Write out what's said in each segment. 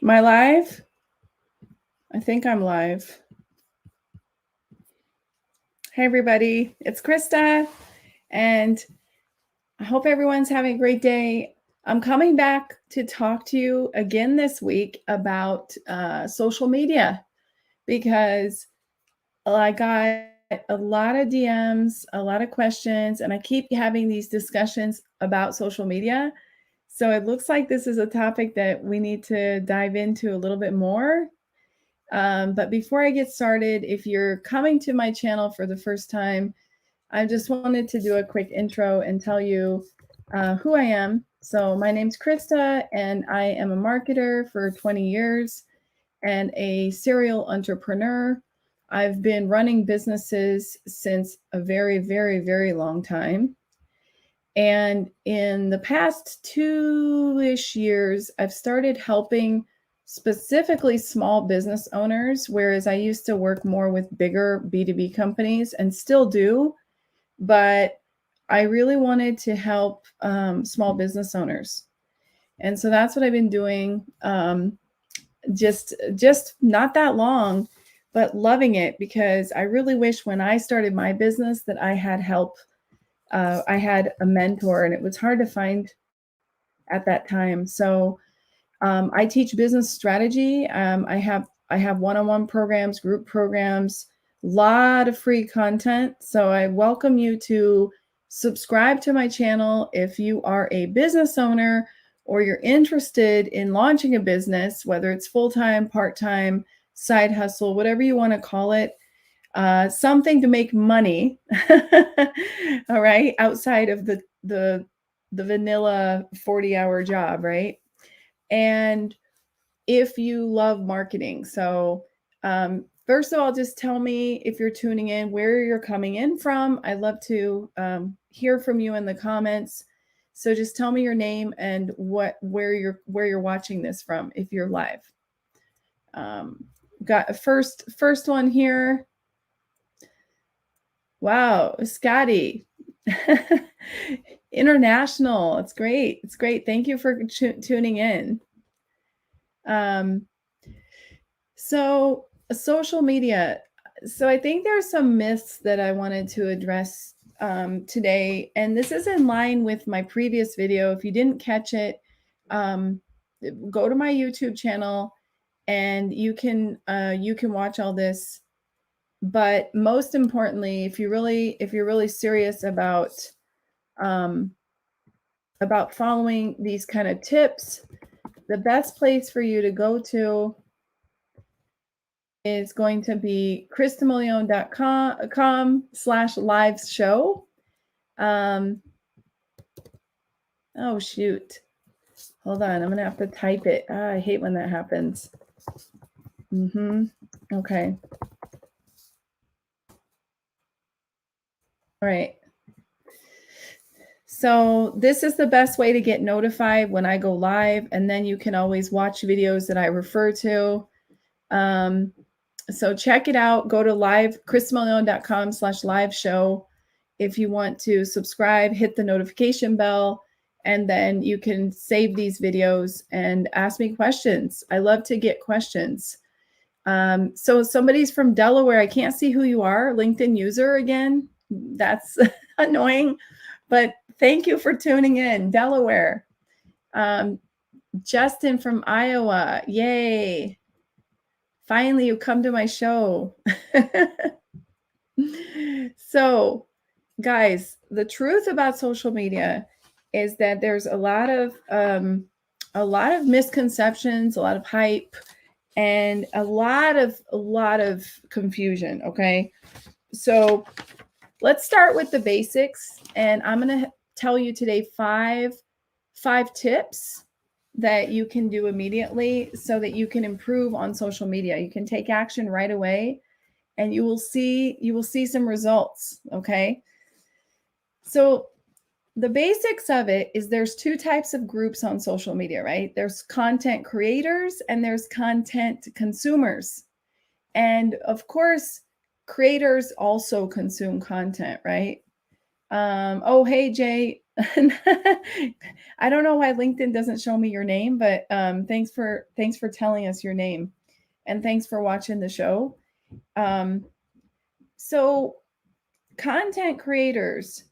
Am I live? I think I'm live. Hey, everybody. It's Krista, and I hope everyone's having a great day. I'm coming back to talk to you again this week about social media because I got a lot of DMs, a lot of questions, and I keep having these discussions about social media. So it looks like this is a topic that we need to dive into a little bit more. But before I get started, if you're coming to my channel for the first time, I just wanted to do a quick intro and tell you who I am. So my name's Krista, and I am a marketer for 20 years and a serial entrepreneur. I've been running businesses since a very, very, very long time. And in the past 2-ish years, I've started helping specifically small business owners, whereas I used to work more with bigger B2B companies and still do, but I really wanted to help small business owners. And so that's what I've been doing just not that long, but loving it because I really wish when I started my business that I had help. I had a mentor, and it was hard to find at that time. So I teach business strategy. I have one-on-one programs, group programs, a lot of free content. So I welcome you to subscribe to my channel if you are a business owner or you're interested in launching a business, whether it's full-time, part-time, side hustle, whatever you want to call it. Something to make money, all right, outside of the vanilla 40-hour job, right? And if you love marketing. So first of all, just tell me if you're tuning in, where you're coming in from. I'd love to hear from you in the comments. So just tell me your name and where you're watching this from if you're live. Got a first one here. Wow, Scotty. International. It's great. It's great. Thank you for tuning in. So social media. So I think there are some myths that I wanted to address today, and this is in line with my previous video. If you didn't catch it, go to my YouTube channel, and you can watch all this. But most importantly, if you're really serious about following these kind of tips, the best place for you to go to is going to be kristamillon.com/live show. Oh shoot. Hold on, I'm gonna have to type it. I hate when that happens. Okay. All right. So this is the best way to get notified when I go live, and then you can always watch videos that I refer to. So check it out. Go to kristamillon.com/live show. If you want to subscribe, hit the notification bell, and then you can save these videos and ask me questions. I love to get questions. So somebody's from Delaware. I can't see who you are. LinkedIn user again. That's annoying, but thank you for tuning in. Delaware. Justin from Iowa. Yay. Finally, you come to my show. So, guys, the truth about social media is that there's a lot of misconceptions, a lot of hype, and a lot of confusion. Okay, so let's start with the basics, and I'm going to tell you today five tips that you can do immediately so that you can improve on social media. You can take action right away, and you will see some results. Okay. So the basics of it is there's two types of groups on social media, right? There's content creators and there's content consumers. And of course, creators also consume content, right? Oh, hey, Jay. I don't know why LinkedIn doesn't show me your name, but thanks for telling us your name, and thanks for watching the show. So content creators,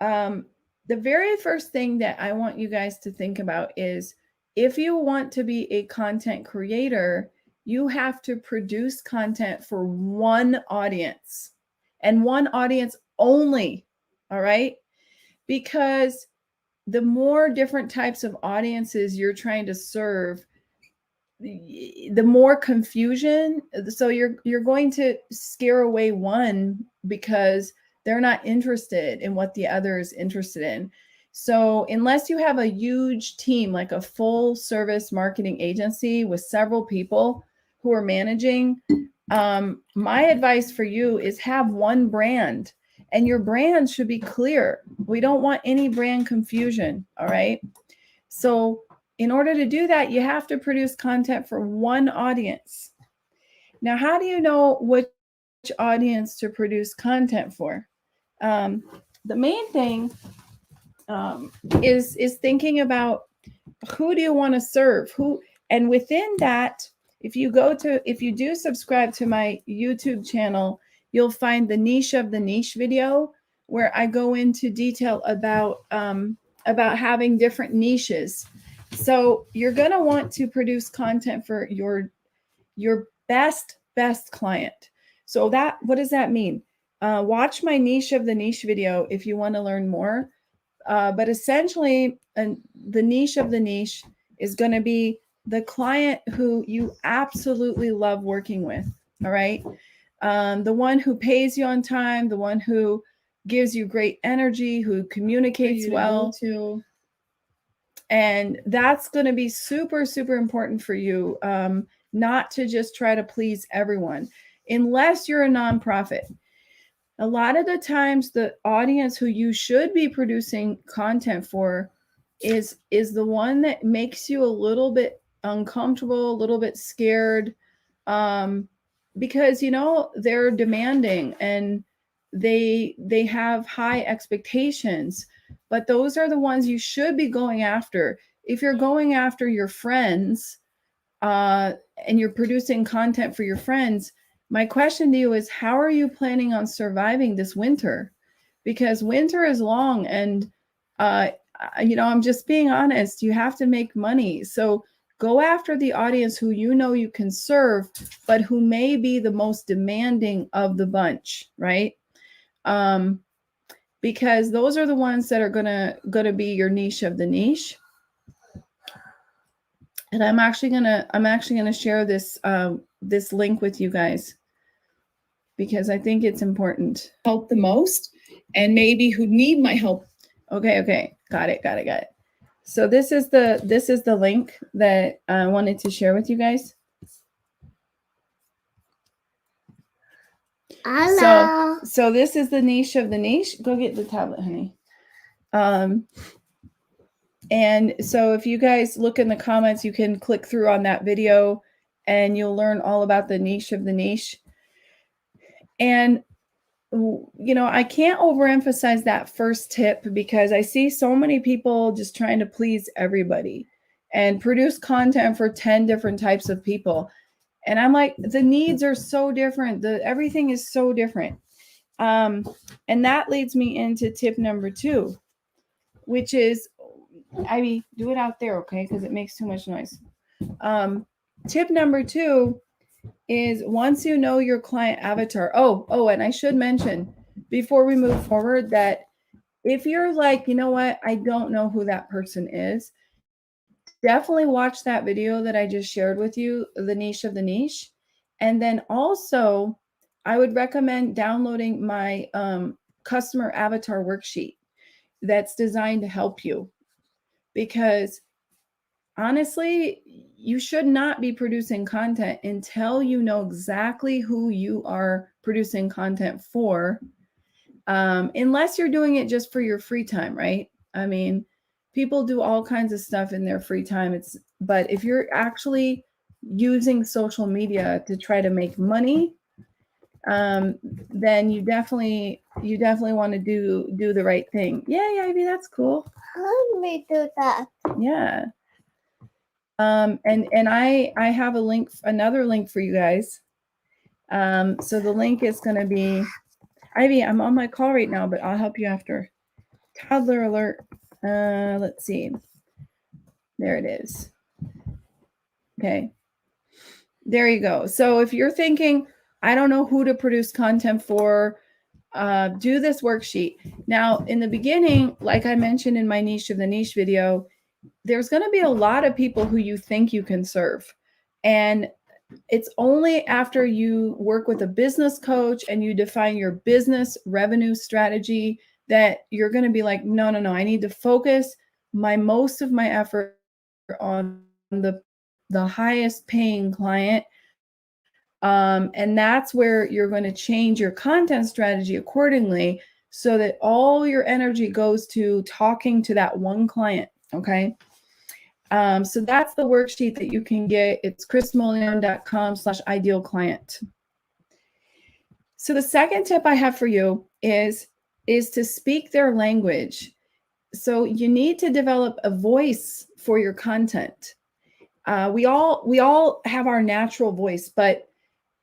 the very first thing that I want you guys to think about is, if you want to be a content creator, you have to produce content for one audience, and one audience only. All right? Because the more different types of audiences you're trying to serve, the more confusion. So you're going to scare away one because they're not interested in what the other is interested in. So unless you have a huge team, like a full service marketing agency with several people who are managing, my advice for you is have one brand, and your brand should be clear. We don't want any brand confusion. All right. So in order to do that, you have to produce content for one audience. Now, how do you know which audience to produce content for? The main thing is thinking about, who do you want to serve? And within that, if you do subscribe to my YouTube channel, you'll find the niche of the niche video, where I go into detail about having different niches. So you're going to want to produce content for your best client. So what does that mean? Watch my niche of the niche video if you want to learn more. But essentially, the niche of the niche is going to be the client who you absolutely love working with. All right. The one who pays you on time, the one who gives you great energy, who communicates well. And that's going to be super, super important for you, not to just try to please everyone, unless you're a nonprofit. A lot of the times, the audience who you should be producing content for is the one that makes you a little bit uncomfortable, a little bit scared, because they're demanding and they have high expectations. But those are the ones you should be going after. If you're going after your friends, and you're producing content for your friends, my question to you is, how are you planning on surviving this winter? Because winter is long, and I'm just being honest, you have to make money. So go after the audience who you can serve, but who may be the most demanding of the bunch, right? Because those are the ones that are gonna be your niche of the niche. And I'm actually gonna share this this link with you guys, because I think it's important. Help the most, and maybe who need my help. Okay, got it. So this is the link that I wanted to share with you guys. Hello. So this is the niche of the niche. Go get the tablet, honey. And so if you guys look in the comments, you can click through on that video and you'll learn all about the niche of the niche. And I can't overemphasize that first tip, because I see so many people just trying to please everybody and produce content for 10 different types of people. And I'm like, the needs are so different. Everything is so different. And that leads me into tip number 2, which is, Ivy, do it out there, okay? Because it makes too much noise. Tip number 2 is, once you know your client avatar. Oh, and I should mention before we move forward that if you're like, you know what, I don't know who that person is, definitely watch that video that I just shared with you, the niche of the niche. And then also, I would recommend downloading my customer avatar worksheet that's designed to help you. Because honestly, you should not be producing content until you know exactly who you are producing content for, unless you're doing it just for your free time, right? I mean, people do all kinds of stuff in their free time. But if you're actually using social media to try to make money, then you definitely you definitely want to do the right thing. Yay, Ivy, that's cool. Help me do that. Yeah. And I have a link, another link for you guys. So the link is going to be, Ivy, I'm on my call right now, but I'll help you after. Toddler alert. Let's see. There it is. Okay. There you go. So if you're thinking, I don't know who to produce content for, do this worksheet. Now, in the beginning, like I mentioned in my niche of the niche video, there's going to be a lot of people who you think you can serve. And it's only after you work with a business coach and you define your business revenue strategy that you're going to be like, no, I need to focus most of my effort on the highest paying client. And that's where you're going to change your content strategy accordingly so that all your energy goes to talking to that one client. Okay. So that's the worksheet that you can get. It's chrismolion.com/ideal client. So the second tip I have for you is to speak their language. So you need to develop a voice for your content. We all have our natural voice, but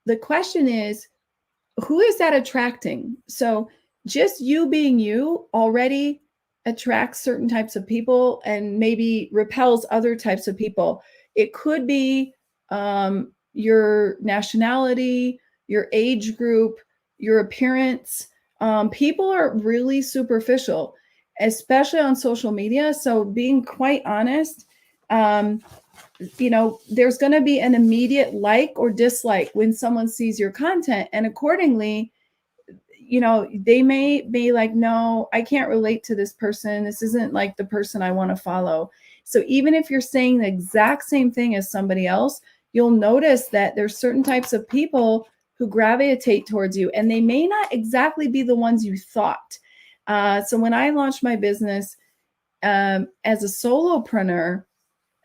the question is, who is that attracting? So just you being you already attracts certain types of people and maybe repels other types of people. It could be your nationality, your age group, your appearance. People are really superficial, especially on social media. So being quite honest, there's going to be an immediate like or dislike when someone sees your content, and accordingly, they may be like, no, I can't relate to this person. This isn't like the person I want to follow. So even if you're saying the exact same thing as somebody else, you'll notice that there's certain types of people who gravitate towards you, and they may not exactly be the ones you thought. So when I launched my business as a solopreneur,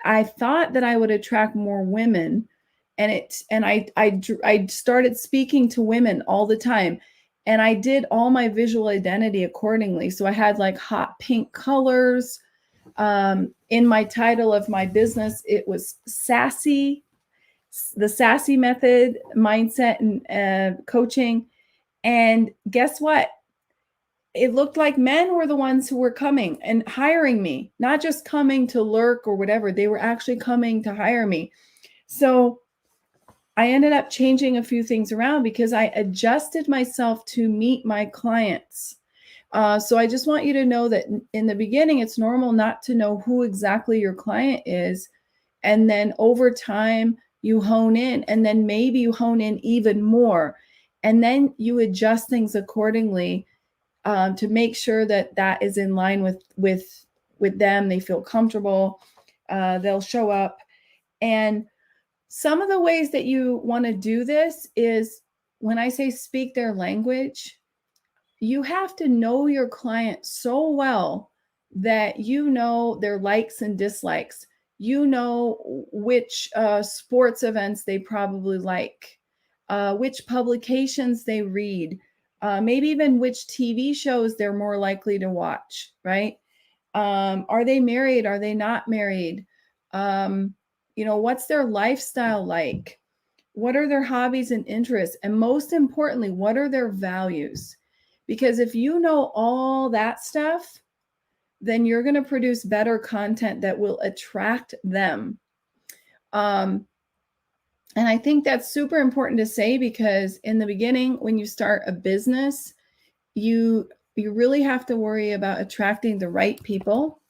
I thought that I would attract more women, and I started speaking to women all the time, and I did all my visual identity accordingly. So I had like hot pink colors. In my title of my business, it was sassy, the sassy method, mindset, and coaching. And guess what? It looked like men were the ones who were coming and hiring me, not just coming to lurk or whatever. They were actually coming to hire me. So I ended up changing a few things around because I adjusted myself to meet my clients. So I just want you to know that in the beginning, it's normal not to know who exactly your client is. And then over time, you hone in, and then maybe you hone in even more. And then you adjust things accordingly to make sure that that is in line with them. They feel comfortable. They'll show up. And some of the ways that you want to do this is, when I say speak their language, you have to know your client so well that you know their likes and dislikes. You know which sports events they probably like, which publications they read, maybe even which TV shows they're more likely to watch, right? Are they married? Are they not married? What's their lifestyle like? What are their hobbies and interests? And most importantly, what are their values? Because if you know all that stuff, then you're going to produce better content that will attract them. And I think that's super important to say, because in the beginning, when you start a business, you really have to worry about attracting the right people.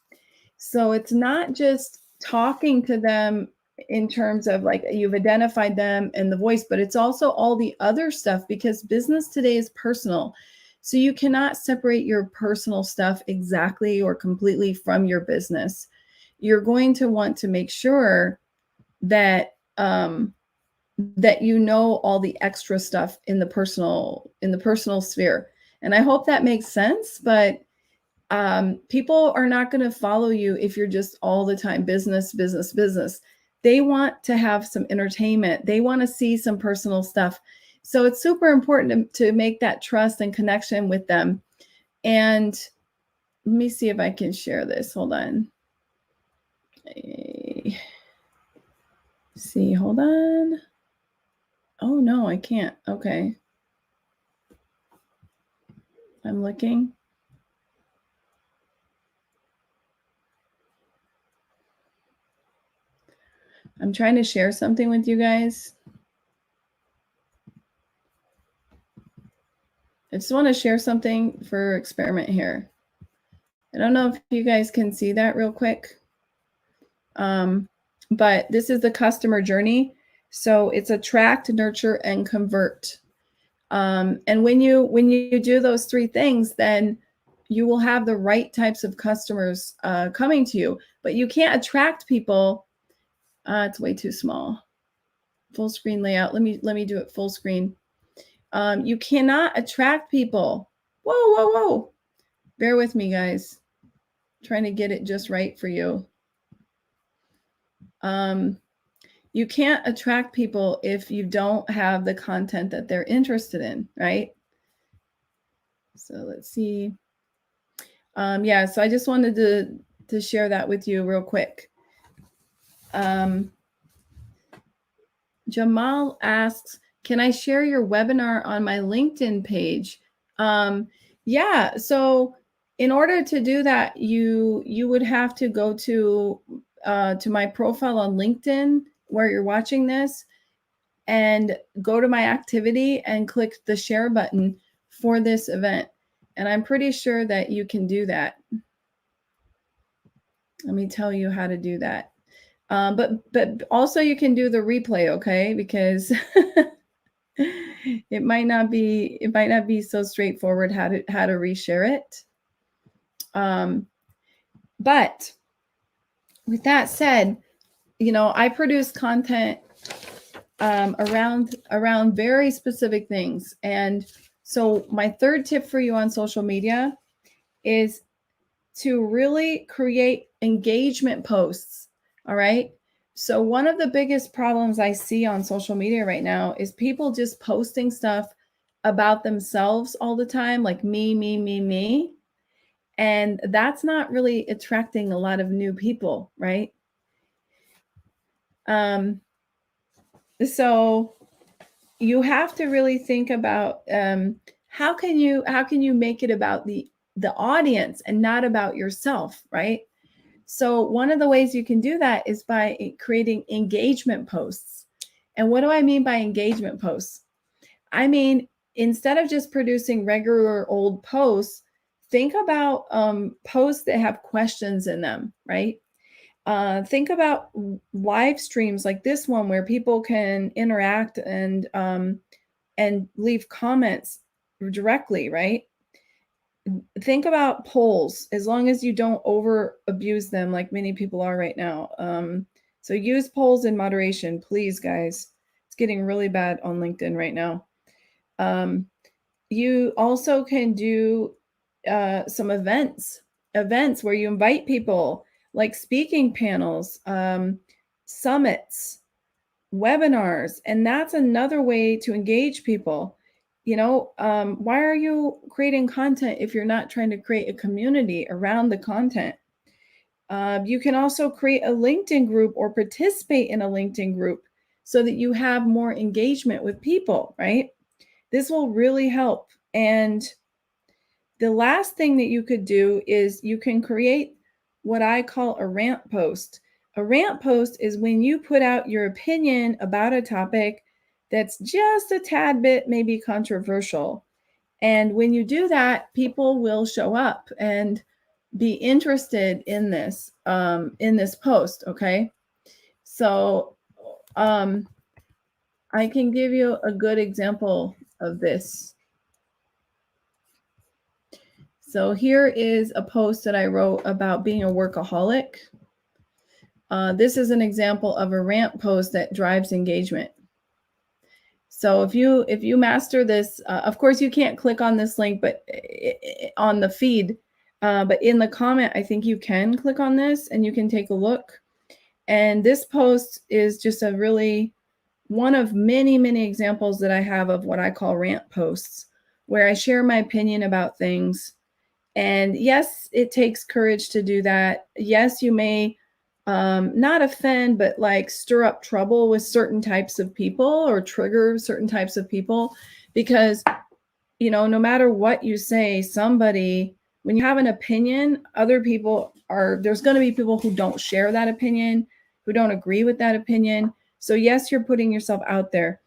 So it's not just talking to them in terms of like you've identified them and the voice, but it's also all the other stuff, because business today is personal. So you cannot separate your personal stuff exactly or completely from your business. You're going to want to make sure that that you know all the extra stuff in the personal sphere. And I hope that makes sense, but people are not going to follow you if you're just all the time business. They want to have some entertainment. They want to see some personal stuff. So it's super important to make that trust and connection with them. And let me see if I can share this. Hold on. See, hold on. Oh, no, I can't. Okay. I'm looking. I'm trying to share something with you guys. I just want to share something for experiment here. I don't know if you guys can see that real quick. But this is the customer journey. So it's attract, nurture, and convert. And when you do those three things, then you will have the right types of customers coming to you. But you can't attract people. It's way too small. Full screen layout. Let me do it full screen. You cannot attract people. Whoa. Bear with me, guys. I'm trying to get it just right for you. You can't attract people if you don't have the content that they're interested in, right? So let's see. Yeah, so I just wanted to share that with you real quick. Jamal asks, can I share your webinar on my LinkedIn page? Yeah, so in order to do that, you would have to go to my profile on LinkedIn where you're watching this and go to my activity and click the share button for this event. And I'm pretty sure that you can do that. Let me tell you how to do that. But also you can do the replay, okay? Because it might not be so straightforward how to reshare it. But with that said, I produce content around very specific things. And so my third tip for you on social media is to really create engagement posts. All right. So one of the biggest problems I see on social media right now is people just posting stuff about themselves all the time, like me. And that's not really attracting a lot of new people, right? So you have to really think about how can you make it about the audience and not about yourself, right? So one of the ways you can do that is by creating engagement posts. And what do I mean by engagement posts? I mean, instead of just producing regular old posts, think about posts that have questions in them, right? Think about live streams like this one where people can interact and leave comments directly, right? Think about polls, as long as you don't over abuse them like many people are right now. So use polls in moderation, please, guys. It's getting really bad on LinkedIn right now. You also can do some events where you invite people, like speaking panels, summits, webinars, and that's another way to engage people. Why are you creating content if you're not trying to create a community around the content? You can also create a LinkedIn group or participate in a LinkedIn group so that you have more engagement with people, right? This will really help. And the last thing that you could do is you can create what I call a rant post. A rant post is when you put out your opinion about a topic that's just a tad bit maybe controversial. And when you do that, people will show up and be interested in this post, okay? So I can give you a good example of this. So here is a post that I wrote about being a workaholic. This is an example of a rant post that drives engagement. So if you master this, of course you can't click on this link, but on the feed, but in the comment, I think you can click on this and you can take a look. And this post is just a really one of many, many examples that I have of what I call rant posts, where I share my opinion about things. And yes, it takes courage to do that. Yes, you may not offend, but like stir up trouble with certain types of people or trigger certain types of people, because no matter what you say, somebody, when you have an opinion, other people there's going to be people who don't share that opinion, who don't agree with that opinion. So yes, you're putting yourself out there.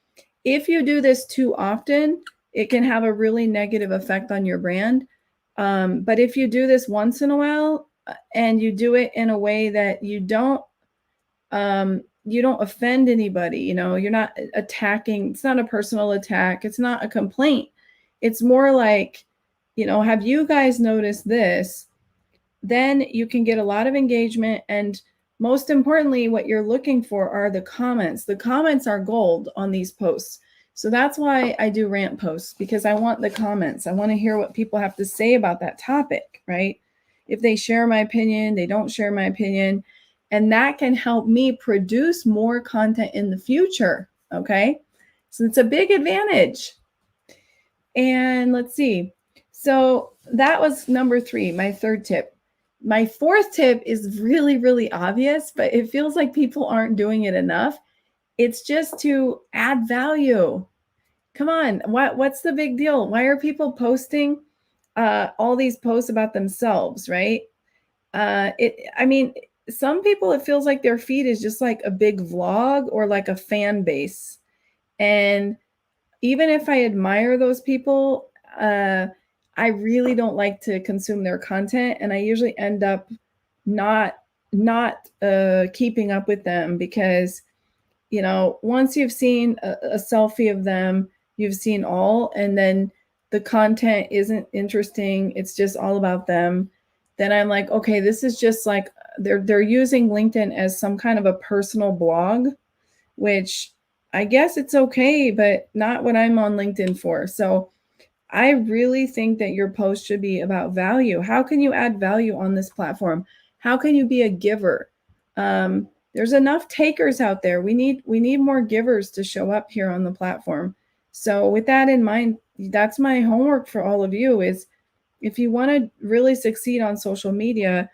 If you do this too often, it can have a really negative effect on your brand. But if you do this once in a while and you do it in a way that you don't offend anybody, you're not attacking. It's not a personal attack. It's not a complaint. It's more like, have you guys noticed this? Then you can get a lot of engagement. And most importantly, what you're looking for are the comments. The comments are gold on these posts. So that's why I do rant posts, because I want the comments. I want to hear what people have to say about that topic, right? If they share my opinion, they don't share my opinion. And that can help me produce more content in the future, okay? So it's a big advantage. And let's see. So that was number 3, my third tip. My fourth tip is really, really obvious, but it feels like people aren't doing it enough. It's just to add value. Come on, what's the big deal? Why are people posting all these posts about themselves, right? Some people, it feels like their feed is just like a big vlog or like a fan base. And even if I admire those people, I really don't like to consume their content, and I usually end up not keeping up with them, because once you've seen a selfie of them, you've seen all, and then the content isn't interesting, it's just all about them. Then I'm like, okay, this is just like they're using LinkedIn as some kind of a personal blog, which I guess it's okay, but not what I'm on LinkedIn for. So I really think that your post should be about value. How can you add value on this platform? How can you be a giver? There's enough takers out there. We need more givers to show up here on the platform. So with that in mind, that's my homework for all of you, is if you want to really succeed on social media,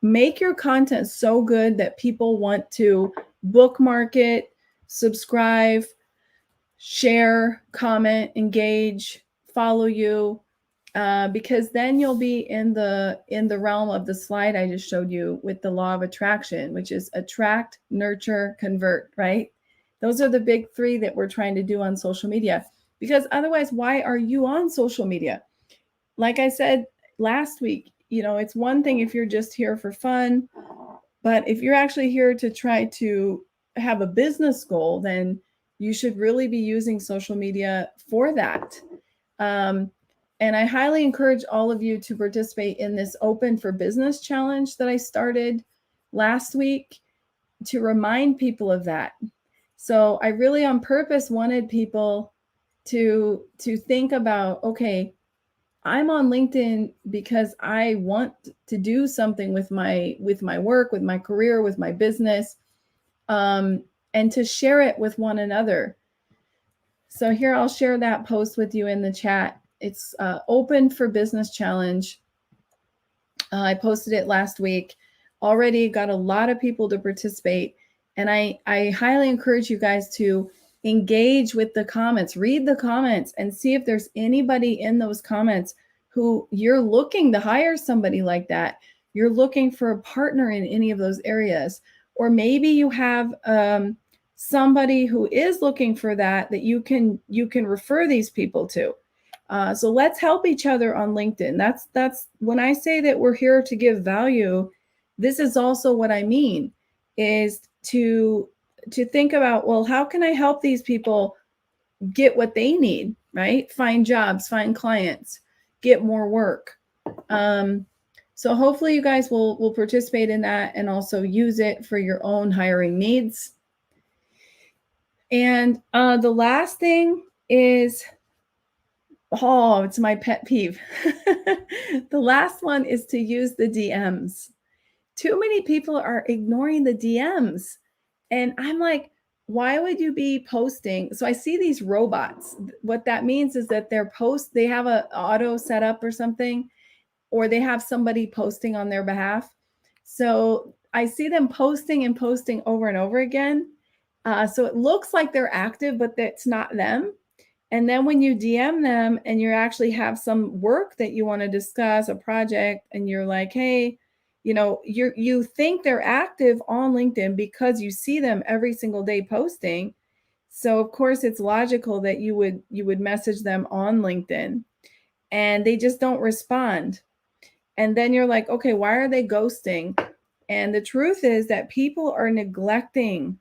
make your content so good that people want to bookmark it, subscribe, share, comment, engage, follow you, because then you'll be in the realm of the slide I just showed you with the law of attraction, which is attract, nurture, convert, right? Those are the big 3 that we're trying to do on social media, because otherwise, why are you on social media? Like I said last week, it's one thing if you're just here for fun, but if you're actually here to try to have a business goal, then you should really be using social media for that. And I highly encourage all of you to participate in this Open for Business challenge that I started last week, to remind people of that. So I really on purpose wanted people to think about, okay, I'm on LinkedIn because I want to do something with my work, with my career, with my business, and to share it with one another. So here, I'll share that post with you in the chat. It's Open for Business Challenge. I posted it last week. Already got a lot of people to participate. And I highly encourage you guys to engage with the comments, read the comments, and see if there's anybody in those comments who you're looking to hire somebody like that. You're looking for a partner in any of those areas. Or maybe you have somebody who is looking for that you can refer these people to. So let's help each other on LinkedIn. That's when I say that we're here to give value. This is also what I mean, is to think about, well, how can I help these people get what they need, right? Find jobs, find clients, get more work. So hopefully you guys will participate in that and also use it for your own hiring needs. And the last thing is, it's my pet peeve. The last one is to use the DMs. Too many people are ignoring the DMs. And I'm like, why would you be posting? So I see these robots. What that means is that they have a auto set up or something, or they have somebody posting on their behalf. So I see them posting and posting over and over again. So it looks like they're active, but that's not them. And then when you DM them and you actually have some work that you want to discuss, a project, and you're like, hey, you think they're active on LinkedIn because you see them every single day posting. So of course it's logical that you would message them on LinkedIn, and they just don't respond. And then you're like, okay, why are they ghosting? And the truth is that people are neglecting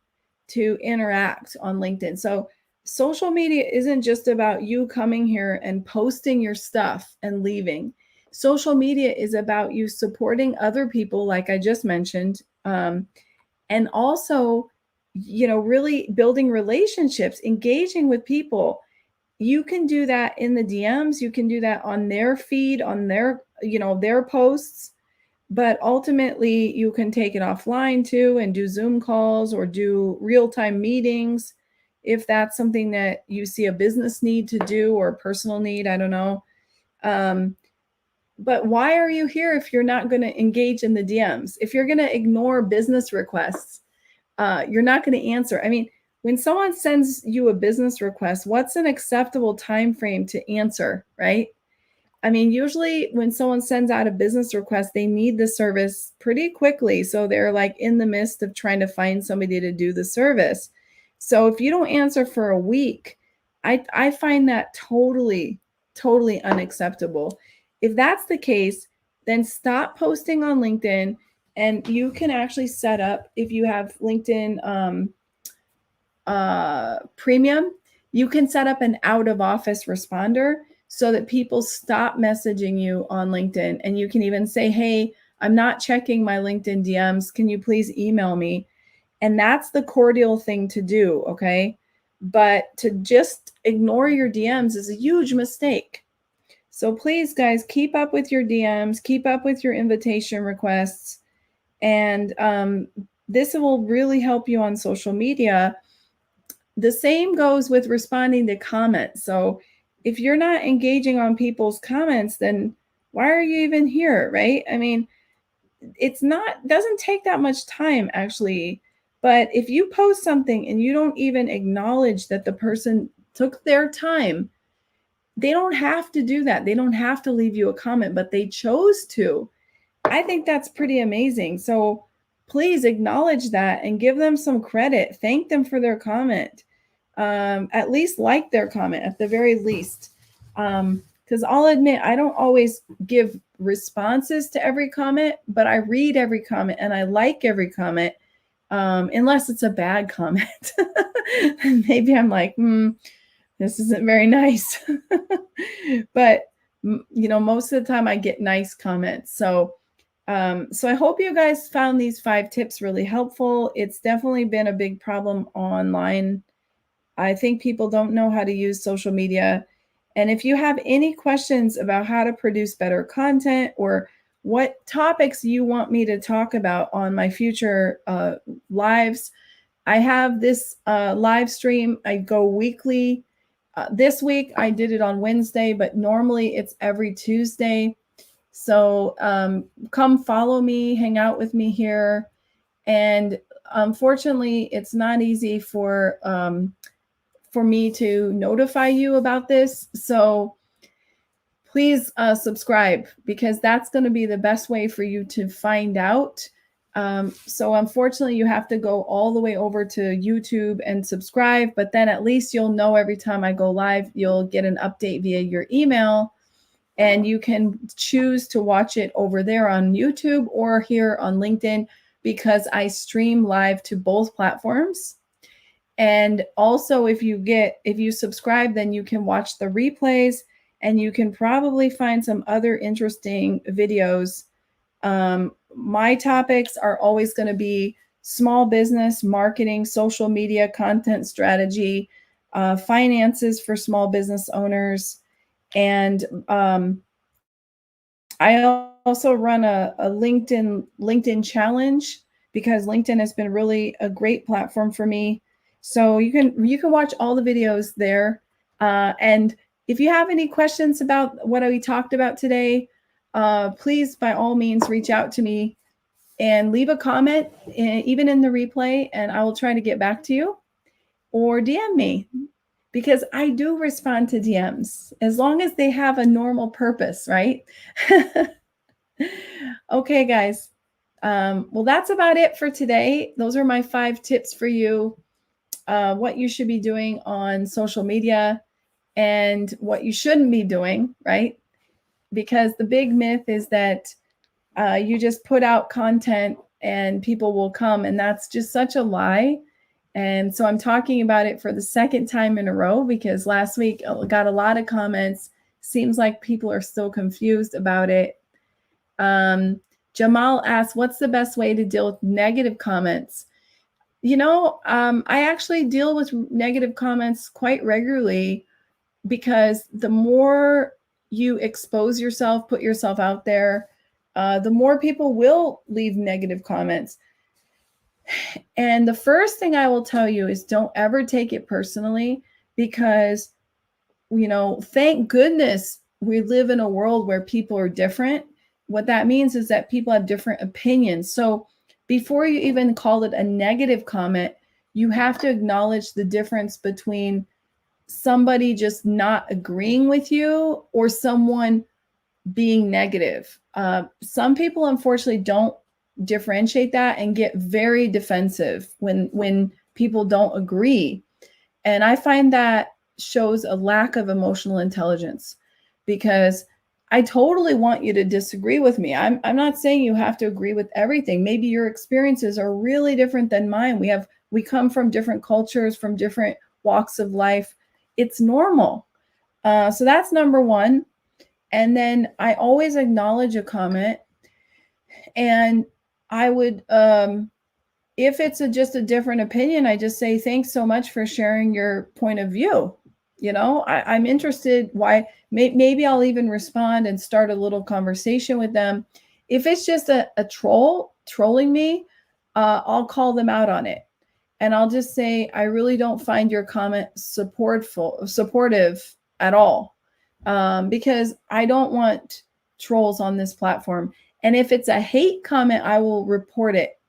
to interact on LinkedIn. So social media isn't just about you coming here and posting your stuff and leaving. Social media is about you supporting other people, like I just mentioned, and also, really building relationships, engaging with people. You can do that in the DMs. You can do that on their feed, on their posts. But ultimately, you can take it offline too and do Zoom calls or do real-time meetings if that's something that you see a business need to do or a personal need. I don't know. But why are you here if you're not going to engage in the DMs? If you're going to ignore business requests, you're not going to answer. I mean, when someone sends you a business request, what's an acceptable time frame to answer, right? I mean, usually when someone sends out a business request, they need the service pretty quickly. So they're like in the midst of trying to find somebody to do the service. So if you don't answer for a week, I find that totally, totally unacceptable. If that's the case, then stop posting on LinkedIn, and you can actually set up, if you have LinkedIn premium, you can set up an out of office responder so that people stop messaging you on LinkedIn. And you can even say, hey, I'm not checking my LinkedIn DMs. Can you please email me? And that's the cordial thing to do, okay? But to just ignore your DMs is a huge mistake. So please, guys, keep up with your DMs, keep up with your invitation requests, and this will really help you on social media. The same goes with responding to comments. So if you're not engaging on people's comments, then why are you even here, right? I mean, doesn't take that much time actually. But if you post something and you don't even acknowledge that the person took their time, they don't have to do that. They don't have to leave you a comment, but they chose to. I think that's pretty amazing. So please acknowledge that and give them some credit. Thank them for their comment. At least like their comment at the very least. Because I'll admit, I don't always give responses to every comment, but I read every comment and I like every comment, unless it's a bad comment. Maybe I'm like, this isn't very nice. But, most of the time I get nice comments. So I hope you guys found these 5 tips really helpful. It's definitely been a big problem online. I think people don't know how to use social media. And if you have any questions about how to produce better content or what topics you want me to talk about on my future lives, I have this live stream. I go weekly. This week I did it on Wednesday, but normally it's every Tuesday. So come follow me, hang out with me here. And unfortunately, it's not easy for me to notify you about this. So please subscribe, because that's going to be the best way for you to find out. So unfortunately, you have to go all the way over to YouTube and subscribe, but then at least you'll know every time I go live, you'll get an update via your email, and you can choose to watch it over there on YouTube or here on LinkedIn, because I stream live to both platforms. And also, if you subscribe, then you can watch the replays, and you can probably find some other interesting videos. My topics are always going to be small business, marketing, social media, content strategy, finances for small business owners. And I also run a LinkedIn challenge, because LinkedIn has been really a great platform for me. So you can watch all the videos there. And if you have any questions about what we talked about today, please, by all means, reach out to me and leave a comment, even in the replay, and I will try to get back to you, or DM me, because I do respond to DMs as long as they have a normal purpose, right? Okay, guys. Well, that's about it for today. Those are my 5 tips for you, what you should be doing on social media and what you shouldn't be doing, right? Because the big myth is that you just put out content and people will come, and that's just such a lie. And so I'm talking about it for the second time in a row, because last week I got a lot of comments. Seems like people are still confused about it. Jamal asked, what's the best way to deal with negative comments? I actually deal with negative comments quite regularly, because the more you expose yourself, put yourself out there, the more people will leave negative comments. And the first thing I will tell you is don't ever take it personally, because, thank goodness we live in a world where people are different. What that means is that people have different opinions. So before you even call it a negative comment, you have to acknowledge the difference between somebody just not agreeing with you or someone being negative. Some people, unfortunately, don't differentiate that and get very defensive when people don't agree. And I find that shows a lack of emotional intelligence, because I totally want you to disagree with me. I'm not saying you have to agree with everything. Maybe your experiences are really different than mine. We come from different cultures, from different walks of life. It's normal. So that's number one. And then I always acknowledge a comment, and I would, if it's just a different opinion, I just say, thanks so much for sharing your point of view. I'm interested. Why? Maybe I'll even respond and start a little conversation with them. If it's just a troll trolling me, I'll call them out on it. And I'll just say, I really don't find your comment supportive at all, because I don't want trolls on this platform. And if it's a hate comment, I will report it.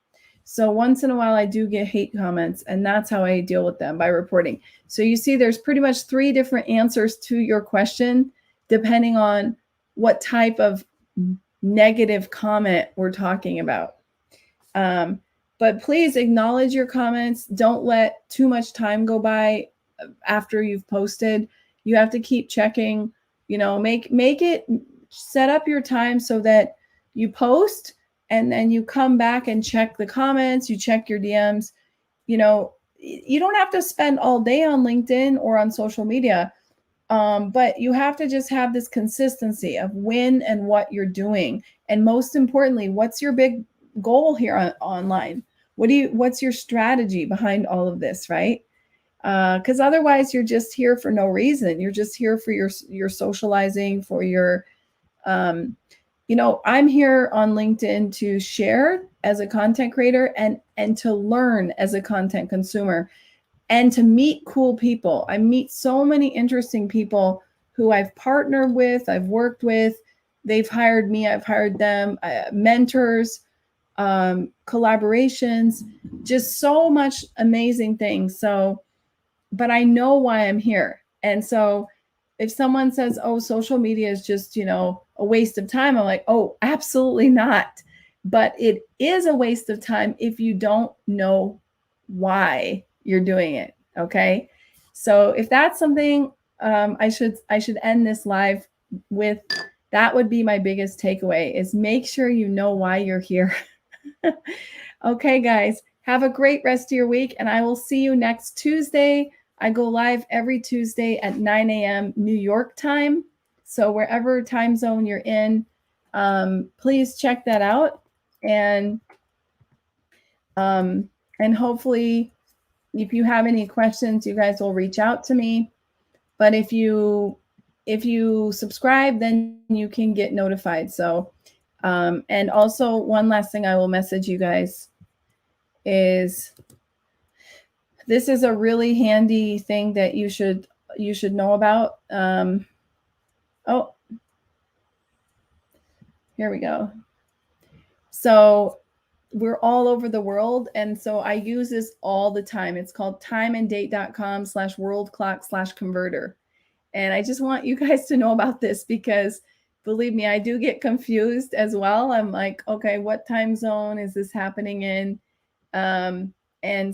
So once in a while, I do get hate comments, and that's how I deal with them, by reporting. So you see, there's pretty much 3 different answers to your question, depending on what type of negative comment we're talking about. But please acknowledge your comments. Don't let too much time go by after you've posted. You have to keep checking, make it, set up your time so that you post and then you come back and check the comments, you check your DMs. You don't have to spend all day on LinkedIn or on social media, but you have to just have this consistency of when and what you're doing. And most importantly, what's your big goal here online? What's your strategy behind all of this, right? Because otherwise you're just here for no reason. You're just here for your socializing, for your, I'm here on LinkedIn to share as a content creator and to learn as a content consumer, and to meet cool people. I meet so many interesting people who I've partnered with, I've worked with, they've hired me, I've hired them, mentors, collaborations, just so much amazing things. So, but I know why I'm here. And so if someone says, oh, social media is just, a waste of time, I'm like, oh, absolutely not. But it is a waste of time if you don't know why you're doing it. Okay. So if that's something I should end this live with, that would be my biggest takeaway, is make sure you know why you're here. Okay, guys, have a great rest of your week, and I will see you next Tuesday. I go live every Tuesday at 9 a.m. New York time. So wherever time zone you're in, please check that out. And hopefully, if you have any questions, you guys will reach out to me. But if you subscribe, then you can get notified. So, and also one last thing I will message you guys is this is a really handy thing that you should know about. Oh, here we go. So we're all over the world. And so I use this all the time. It's called timeanddate.com/worldclock/converter. And I just want you guys to know about this because believe me, I do get confused as well. I'm like, okay, what time zone is this happening in? And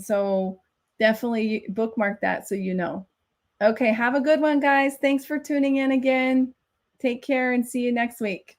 so definitely bookmark that so you know. Okay, have a good one, guys. Thanks for tuning in again. Take care and see you next week.